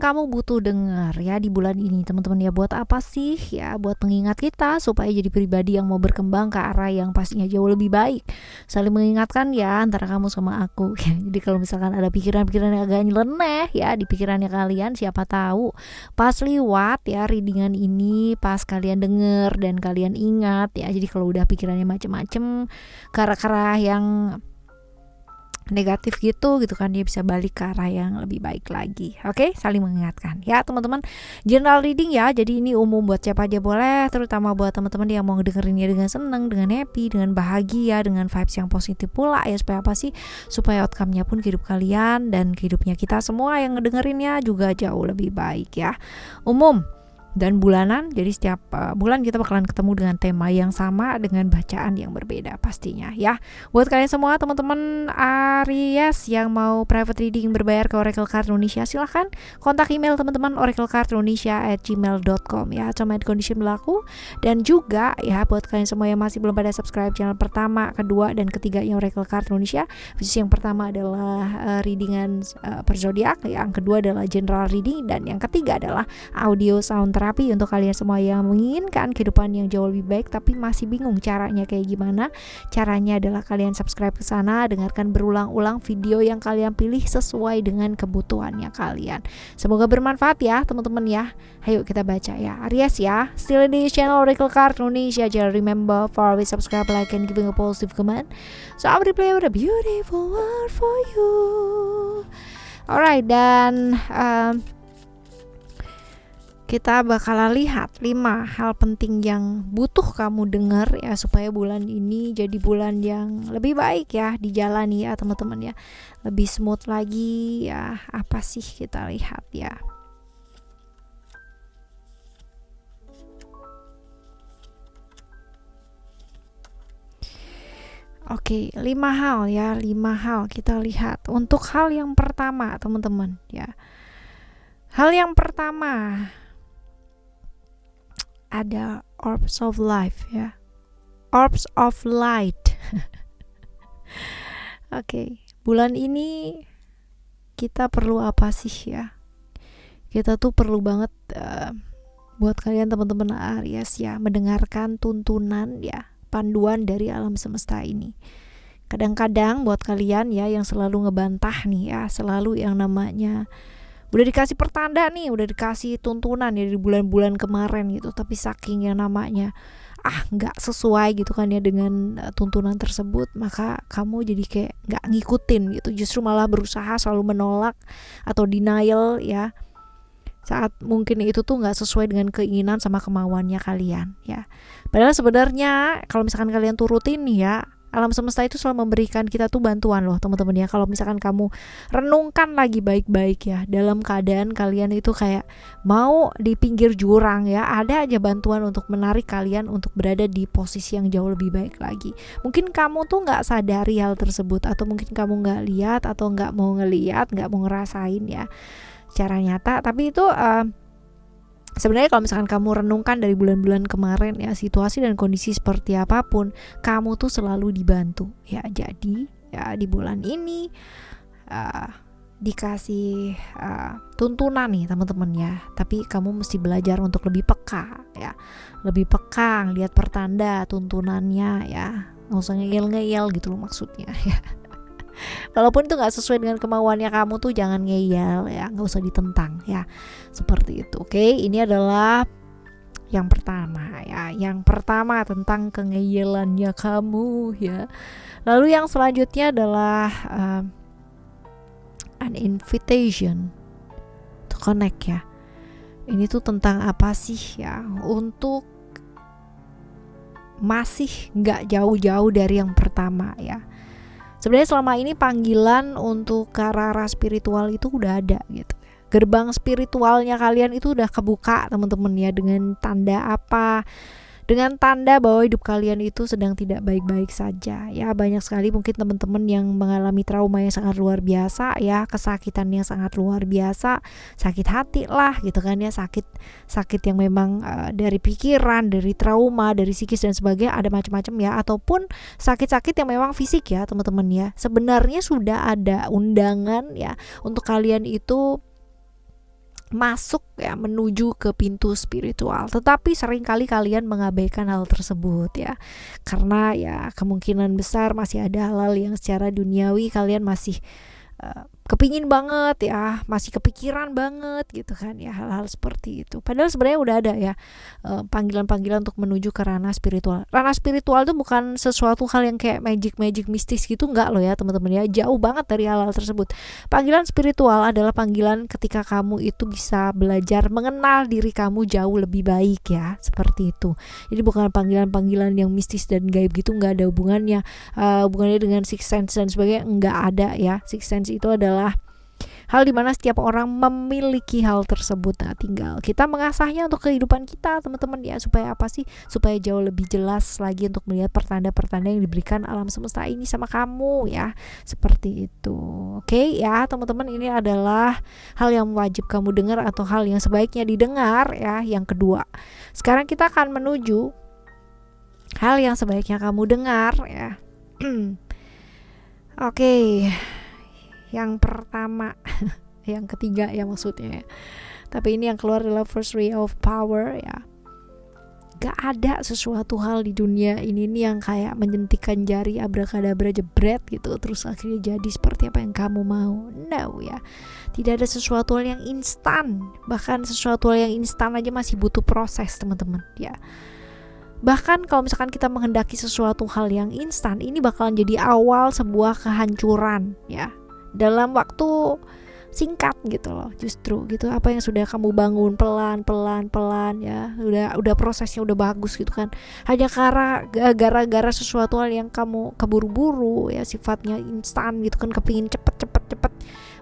kamu butuh dengar ya di bulan ini teman-teman ya. Buat apa sih ya? Buat mengingat kita supaya jadi pribadi yang mau berkembang ke arah yang pastinya jauh lebih baik. Saling mengingatkan ya antara kamu sama aku ya. Jadi kalau misalkan ada pikiran-pikiran yang agak nyeleneh ya di pikirannya kalian, siapa tahu pas liwat ya readingan ini, pas kalian denger dan kalian ingat ya. Jadi kalau udah pikirannya macem-macem ke arah yang negatif gitu kan, dia bisa balik ke arah yang lebih baik lagi. Oke, saling mengingatkan ya teman-teman. General reading ya, jadi ini umum buat siapa aja boleh, terutama buat teman-teman yang mau ngedengerinnya dengan seneng, dengan happy, dengan bahagia, dengan vibes yang positif pula ya. Supaya apa sih? Supaya outcome-nya pun kehidup kalian dan kehidupnya kita semua yang ngedengerinnya juga jauh lebih baik ya. Umum dan bulanan, jadi setiap bulan kita bakalan ketemu dengan tema yang sama dengan bacaan yang berbeda pastinya ya. Buat kalian semua teman-teman Aries yang mau private reading berbayar ke Oracle Card Indonesia, silahkan kontak email teman-teman oraclecardindonesia@gmail.com ya. Terms and condition berlaku. Dan juga ya buat kalian semua yang masih belum pada subscribe channel pertama, kedua dan ketiganya Oracle Card Indonesia, khusus yang pertama adalah readingan per zodiak, yang kedua adalah general reading, dan yang ketiga adalah audio sound terapi untuk kalian semua yang menginginkan kehidupan yang jauh lebih baik tapi masih bingung caranya kayak gimana. Caranya adalah kalian subscribe ke sana, dengarkan berulang-ulang video yang kalian pilih sesuai dengan kebutuhannya kalian. Semoga bermanfaat ya teman-teman ya. Ayo kita baca ya. Aries ya, still di channel Oracle Card Indonesia. Just remember for always subscribe, like, and giving a positive comment. So I will replay with a beautiful word for you. Alright, dan kita bakal lihat 5 hal penting yang butuh kamu dengar ya supaya bulan ini jadi bulan yang lebih baik ya dijalani ya teman-teman ya. Lebih smooth lagi ya. Apa sih, kita lihat ya. Oke, 5 hal ya, 5 hal kita lihat. Untuk hal yang pertama teman-teman ya. Hal yang pertama ada orbs of life ya. Orbs of light. Oke, bulan ini kita perlu apa sih ya? Kita tuh perlu banget buat kalian teman-teman Aries ya, mendengarkan tuntunan ya, panduan dari alam semesta ini. Kadang-kadang buat kalian ya yang selalu ngebantah nih ya, selalu yang namanya udah dikasih pertanda nih, udah dikasih tuntunan ya di bulan-bulan kemarin gitu, tapi saking yang namanya nggak sesuai gitu kan ya dengan tuntunan tersebut, maka kamu jadi kayak nggak ngikutin gitu, justru malah berusaha selalu menolak atau denial ya, saat mungkin itu tuh nggak sesuai dengan keinginan sama kemauannya kalian ya. Padahal sebenarnya kalau misalkan kalian turutin nih ya, alam semesta itu selalu memberikan kita tuh bantuan loh teman-teman ya. Kalau misalkan kamu renungkan lagi baik-baik ya, dalam keadaan kalian itu kayak mau di pinggir jurang ya, ada aja bantuan untuk menarik kalian untuk berada di posisi yang jauh lebih baik lagi. Mungkin kamu tuh nggak sadari hal tersebut, atau mungkin kamu nggak lihat atau nggak mau ngelihat, nggak mau ngerasain ya secara nyata. Tapi itu sebenarnya kalau misalkan kamu renungkan dari bulan-bulan kemarin ya, situasi dan kondisi seperti apapun, kamu tuh selalu dibantu ya. Jadi ya di bulan ini dikasih tuntunan nih teman-teman ya, tapi kamu mesti belajar untuk lebih peka ya, lebih peka lihat pertanda tuntunannya ya, nggak usah ngeyel-ngeyel gitu loh maksudnya ya. Walaupun itu gak sesuai dengan kemauannya kamu tuh jangan ngeyel ya, gak usah ditentang ya, seperti itu. Oke, ini adalah yang pertama ya. Yang pertama tentang kengeyelannya kamu ya. Lalu yang selanjutnya adalah an invitation to connect ya. Ini tuh tentang apa sih ya, untuk masih gak jauh-jauh dari yang pertama ya. Sebenarnya selama ini panggilan untuk ke arah spiritual itu udah ada gitu. Gerbang spiritualnya kalian itu udah kebuka teman-teman ya, dengan tanda apa? Dengan tanda bahwa hidup kalian itu sedang tidak baik-baik saja ya. Banyak sekali mungkin teman-teman yang mengalami trauma yang sangat luar biasa ya, kesakitan yang sangat luar biasa, sakit hati lah gitu kan ya, sakit yang memang dari pikiran, dari trauma, dari psikis dan sebagainya, ada macam-macam ya, ataupun sakit-sakit yang memang fisik ya teman-teman ya. Sebenarnya sudah ada undangan ya untuk kalian itu masuk ya menuju ke pintu spiritual, tetapi seringkali kalian mengabaikan hal tersebut ya, karena ya kemungkinan besar masih ada hal-hal yang secara duniawi kalian masih kepingin banget ya, masih kepikiran banget gitu kan ya, hal-hal seperti itu. Padahal sebenarnya udah ada ya panggilan-panggilan untuk menuju ke ranah spiritual. Ranah spiritual itu bukan sesuatu hal yang kayak magic mistis gitu, enggak loh ya teman-teman ya, jauh banget dari hal-hal tersebut. Panggilan spiritual adalah panggilan ketika kamu itu bisa belajar mengenal diri kamu jauh lebih baik ya, seperti itu. Jadi bukan panggilan-panggilan yang mistis dan gaib gitu, enggak ada hubungannya dengan sixth sense dan sebagainya, enggak ada ya. Sixth sense itu adalah hal dimana setiap orang memiliki hal tersebut. Nah, tinggal kita mengasahnya untuk kehidupan kita teman-teman ya, supaya apa sih? Supaya jauh lebih jelas lagi untuk melihat pertanda-pertanda yang diberikan alam semesta ini sama kamu ya, seperti itu. Oke ya teman-teman, ini adalah hal yang wajib kamu dengar atau hal yang sebaiknya didengar ya, yang kedua. Sekarang kita akan menuju hal yang sebaiknya kamu dengar ya. Oke. Yang pertama, yang ketiga ya maksudnya ya. Tapi ini yang keluar adalah first ray of power ya. Gak ada sesuatu hal di dunia ini nih yang kayak menjentikan jari abrakadabra jebret gitu terus akhirnya jadi seperti apa yang kamu mau. No ya. Tidak ada sesuatu hal yang instan. Bahkan sesuatu hal yang instan aja masih butuh proses teman-teman ya. Bahkan kalau misalkan kita menghendaki sesuatu hal yang instan, ini bakalan jadi awal sebuah kehancuran ya, dalam waktu singkat gitu loh. Justru gitu, apa yang sudah kamu bangun pelan ya, udah prosesnya udah bagus gitu kan, hanya gara-gara sesuatu hal yang kamu keburu-buru ya, sifatnya instan gitu kan, kepingin cepet,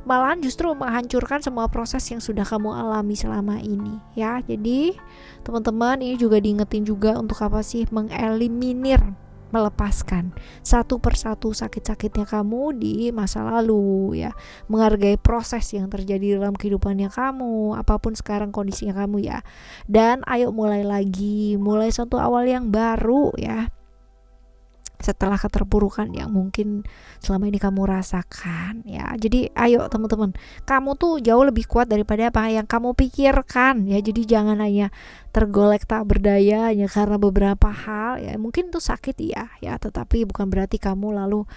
malahan justru menghancurkan semua proses yang sudah kamu alami selama ini ya. Jadi teman-teman, ini juga diingetin juga untuk apa sih? Mengeliminir, melepaskan satu persatu sakit-sakitnya kamu di masa lalu ya, menghargai proses yang terjadi dalam kehidupannya kamu, apapun sekarang kondisinya kamu ya, dan ayo mulai lagi, mulai satu awal yang baru ya, setelah keterpurukan yang mungkin selama ini kamu rasakan ya. Jadi ayo teman-teman, kamu tuh jauh lebih kuat daripada apa yang kamu pikirkan ya. Jadi jangan hanya tergolek tak berdaya hanya karena beberapa hal ya, mungkin tuh sakit ya, tetapi bukan berarti kamu lalu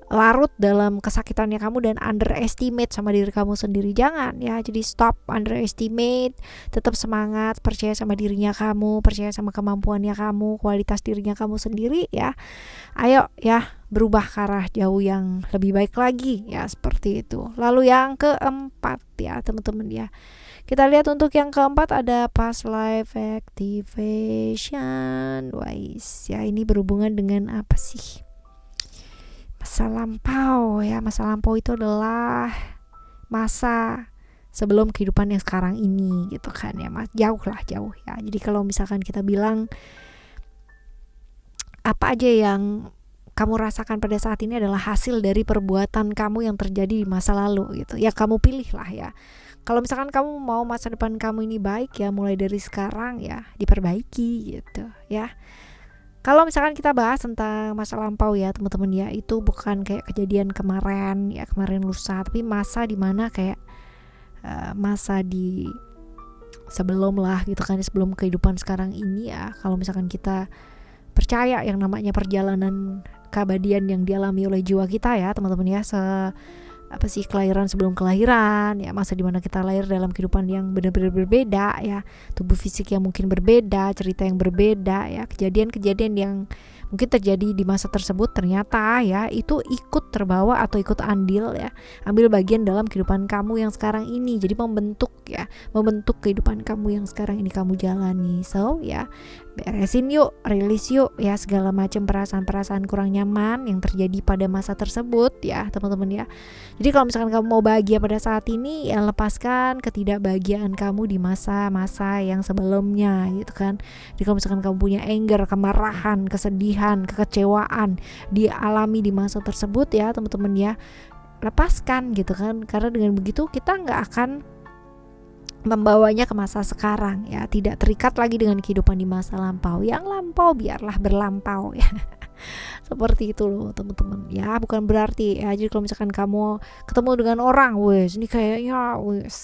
larut dalam kesakitannya kamu dan underestimate sama diri kamu sendiri. Jangan ya, jadi stop underestimate, tetap semangat, percaya sama dirinya kamu, percaya sama kemampuannya kamu, kualitas dirinya kamu sendiri ya. Ayo ya, berubah ke arah jauh yang lebih baik lagi ya, seperti itu. Lalu yang keempat ya teman-teman ya, kita lihat untuk yang keempat ada past life activation. Wise ya, ini berhubungan dengan apa sih? Masa lampau ya. Masa lampau itu adalah masa sebelum kehidupan yang sekarang ini gitu kan ya, jauh ya. Jadi kalau misalkan kita bilang apa aja yang kamu rasakan pada saat ini adalah hasil dari perbuatan kamu yang terjadi di masa lalu gitu ya, kamu pilih lah ya. Kalau misalkan kamu mau masa depan kamu ini baik ya, mulai dari sekarang ya diperbaiki gitu ya. Kalau misalkan kita bahas tentang masa lampau ya teman-teman ya, itu bukan kayak kejadian kemarin lusa, tapi masa dimana kayak masa di sebelum lah gitu kan, sebelum kehidupan sekarang ini ya. Kalau misalkan kita percaya yang namanya perjalanan keabadian yang dialami oleh jiwa kita ya teman-teman ya, apa sih, kelahiran sebelum kelahiran ya, masa dimana kita lahir dalam kehidupan yang benar-benar berbeda ya, tubuh fisik yang mungkin berbeda, cerita yang berbeda ya, kejadian-kejadian yang mungkin terjadi di masa tersebut ternyata ya itu ikut terbawa atau ikut andil ya, ambil bagian dalam kehidupan kamu yang sekarang ini, jadi membentuk kehidupan kamu yang sekarang ini kamu jalani. So ya, beresin yuk, rilis yuk ya segala macam perasaan-perasaan kurang nyaman yang terjadi pada masa tersebut ya teman-teman ya. Jadi kalau misalkan kamu mau bahagia pada saat ini ya, lepaskan ketidakbahagiaan kamu di masa-masa yang sebelumnya gitu kan. Jadi kalau misalkan kamu punya anger, kemarahan, kesedihan, kekecewaan dialami di masa tersebut ya teman-teman ya, lepaskan gitu kan, karena dengan begitu kita nggak akan membawanya ke masa sekarang ya, tidak terikat lagi dengan kehidupan di masa lampau. Yang lampau biarlah berlampau ya. Seperti itu loh teman-teman ya, bukan berarti ya jadi kalau misalkan kamu ketemu dengan orang wes ini kayaknya wes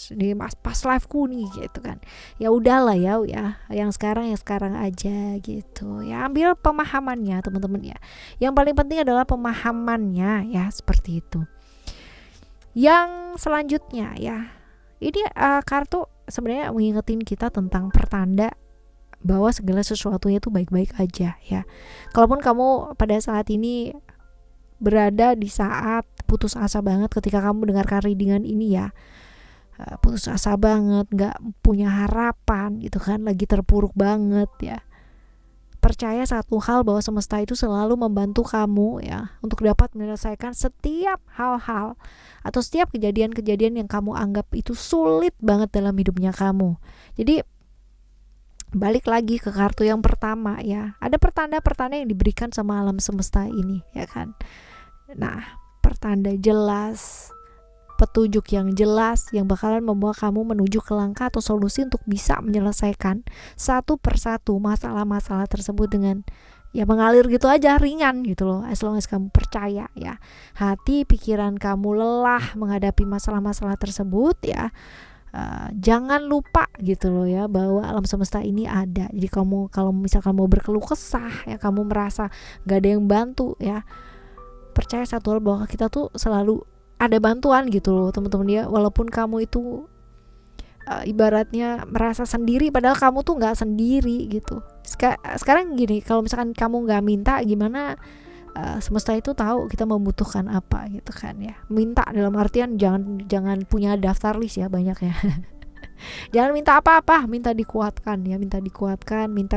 di pas liveku nih gitu kan, ya udahlah ya yang sekarang aja gitu ya, ambil pemahamannya teman-teman ya, yang paling penting adalah pemahamannya ya, seperti itu. Yang selanjutnya ya, ini kartu sebenarnya mengingetin kita tentang pertanda bahwa segala sesuatunya tuh baik-baik aja ya. Kalaupun kamu pada saat ini berada di saat putus asa banget ketika kamu mendengarkan readingan ini ya, putus asa banget, gak punya harapan gitu kan, lagi terpuruk banget ya, percaya satu hal bahwa semesta itu selalu membantu kamu ya untuk dapat menyelesaikan setiap hal-hal atau setiap kejadian-kejadian yang kamu anggap itu sulit banget dalam hidupnya kamu. Jadi balik lagi ke kartu yang pertama ya, ada pertanda-pertanda yang diberikan sama alam semesta ini ya kan. Nah, pertanda jelas, petunjuk yang jelas yang bakalan membawa kamu menuju ke langkah atau solusi untuk bisa menyelesaikan satu persatu masalah-masalah tersebut dengan ya mengalir gitu aja, ringan gitu loh, as long as kamu percaya ya. Hati pikiran kamu lelah menghadapi masalah-masalah tersebut ya, jangan lupa gitu loh ya bahwa alam semesta ini ada. Jadi kamu kalau misalkan mau berkeluh kesah ya, kamu merasa gak ada yang bantu ya, percaya satu hal bahwa kita tuh selalu ada bantuan gitu loh teman-teman ya. Walaupun kamu itu ibaratnya merasa sendiri, padahal kamu tuh gak sendiri gitu. Sekarang gini, kalau misalkan kamu gak minta gimana semesta itu tahu kita membutuhkan apa gitu kan ya. Minta dalam artian jangan punya daftar list ya banyak ya. Jangan minta apa-apa, minta dikuatkan ya, minta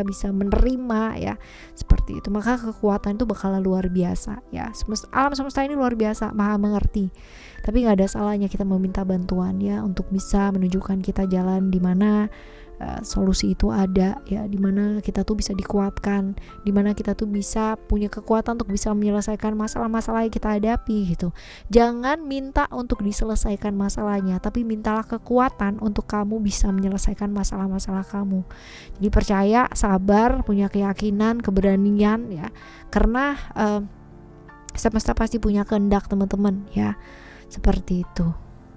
bisa menerima ya, seperti itu. Maka kekuatan itu bakal luar biasa ya. Alam semesta ini luar biasa, maha mengerti. Tapi nggak ada salahnya kita meminta bantuan ya untuk bisa menunjukkan kita jalan di mana solusi itu ada ya, dimana kita tuh bisa dikuatkan, dimana kita tuh bisa punya kekuatan untuk bisa menyelesaikan masalah-masalah yang kita hadapi gitu. Jangan minta untuk diselesaikan masalahnya, tapi mintalah kekuatan untuk kamu bisa menyelesaikan masalah-masalah kamu. Jadi percaya, sabar, punya keyakinan, keberanian ya, karena semesta pasti punya kehendak teman-teman ya, seperti itu.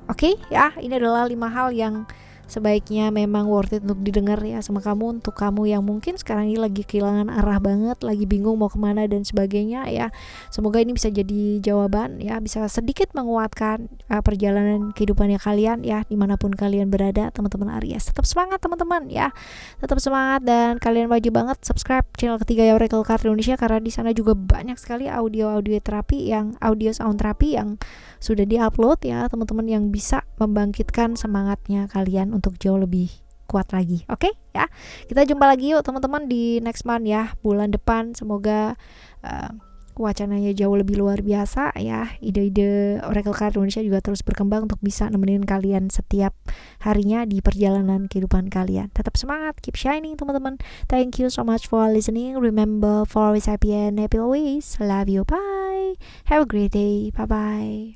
Oke ya, ini adalah 5 hal yang sebaiknya memang worth it untuk didengar ya sama kamu, untuk kamu yang mungkin sekarang ini lagi kehilangan arah banget, lagi bingung mau kemana dan sebagainya ya. Semoga ini bisa jadi jawaban ya, bisa sedikit menguatkan perjalanan kehidupannya kalian ya, dimanapun kalian berada teman-teman Aries. Tetap semangat teman-teman ya, tetap semangat, dan kalian wajib banget subscribe channel ketiga ya Oracle Card Indonesia, karena di sana juga banyak sekali audio terapi yang sound terapi yang sudah diupload ya teman-teman, yang bisa membangkitkan semangatnya kalian untuk jauh lebih kuat lagi. Oke ya, kita jumpa lagi yuk teman-teman di next month ya, bulan depan. Semoga wacananya jauh lebih luar biasa ya. Ide-ide Oracle Card Indonesia juga terus berkembang untuk bisa nemenin kalian setiap harinya di perjalanan kehidupan kalian. Tetap semangat, keep shining teman-teman. Thank you so much for listening. Remember, for always happy and happy always. Love you, bye. Have a great day. Bye bye.